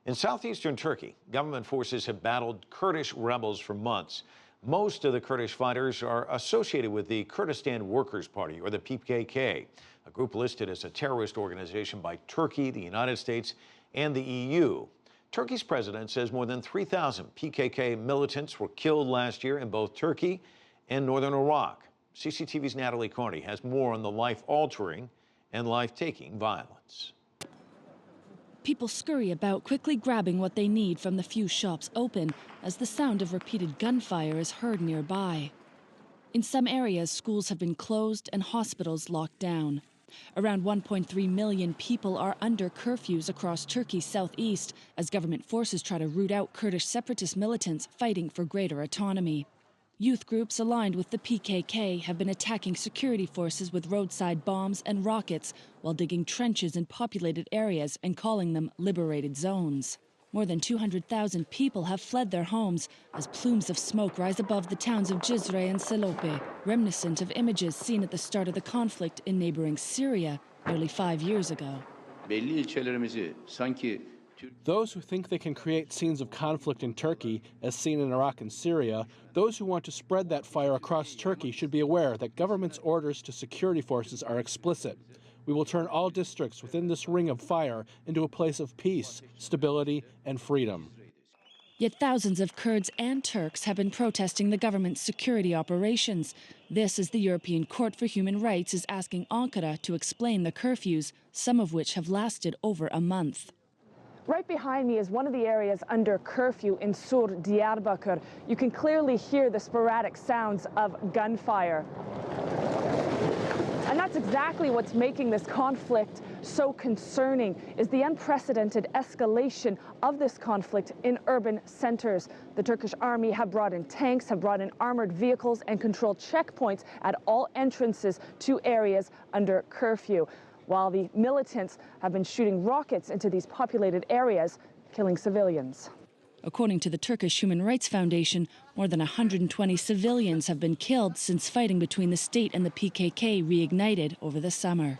In southeastern Turkey, government forces have battled Kurdish rebels for months. Most of the Kurdish fighters are associated with the Kurdistan Workers Party, or the PKK, a group listed as a terrorist organization by Turkey, the United States, and the EU. Turkey's president says more than 3,000 PKK militants were killed last year in both Turkey and northern Iraq. CCTV's Natalie Carney has more on the life-altering and life-taking violence. People scurry about, quickly grabbing what they need from the few shops open as the sound of repeated gunfire is heard nearby. In some areas, schools have been closed and hospitals locked down. Around 1.3 million people are under curfews across Turkey's southeast as government forces try to root out Kurdish separatist militants fighting for greater autonomy. Youth groups aligned with the PKK have been attacking security forces with roadside bombs and rockets while digging trenches in populated areas and calling them liberated zones. More than 200,000 people have fled their homes as plumes of smoke rise above the towns of Cizre and Silopi, reminiscent of images seen at the start of the conflict in neighboring Syria nearly 5 years ago. Those who think they can create scenes of conflict in Turkey, as seen in Iraq and Syria, those who want to spread that fire across Turkey should be aware that government's orders to security forces are explicit. We will turn all districts within this ring of fire into a place of peace, stability, and freedom. Yet thousands of Kurds and Turks have been protesting the government's security operations. This as the European Court for Human Rights is asking Ankara to explain the curfews, some of which have lasted over a month. Right behind me is one of the areas under curfew in Sur, Diyarbakir. You can clearly hear the sporadic sounds of gunfire. And that's exactly what's making this conflict so concerning, is the unprecedented escalation of this conflict in urban centers. The Turkish army have brought in tanks, have brought in armored vehicles and controlled checkpoints at all entrances to areas under curfew, while the militants have been shooting rockets into these populated areas, killing civilians. According to the Turkish Human Rights Foundation, more than 120 civilians have been killed since fighting between the state and the PKK reignited over the summer.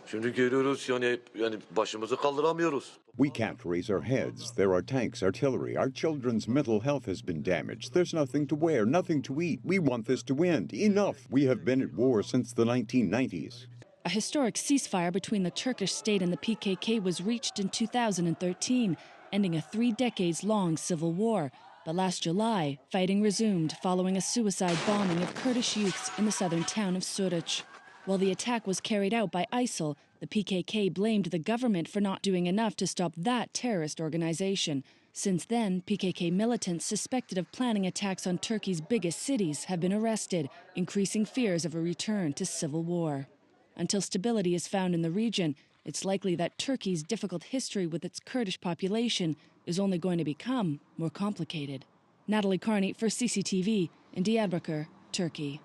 We can't raise our heads. There are tanks, artillery. Our children's mental health has been damaged. There's nothing to wear, nothing to eat. We want this to end. Enough. We have been at war since the 1990s. A historic ceasefire between the Turkish state and the PKK was reached in 2013, ending a 3 decades-long civil war. But last July, fighting resumed following a suicide bombing of Kurdish youths in the southern town of Suruç. While the attack was carried out by ISIL, the PKK blamed the government for not doing enough to stop that terrorist organization. Since then, PKK militants suspected of planning attacks on Turkey's biggest cities have been arrested, increasing fears of a return to civil war. Until stability is found in the region, it's likely that Turkey's difficult history with its Kurdish population is only going to become more complicated. Natalie Carney for CCTV in Diyarbakir, Turkey.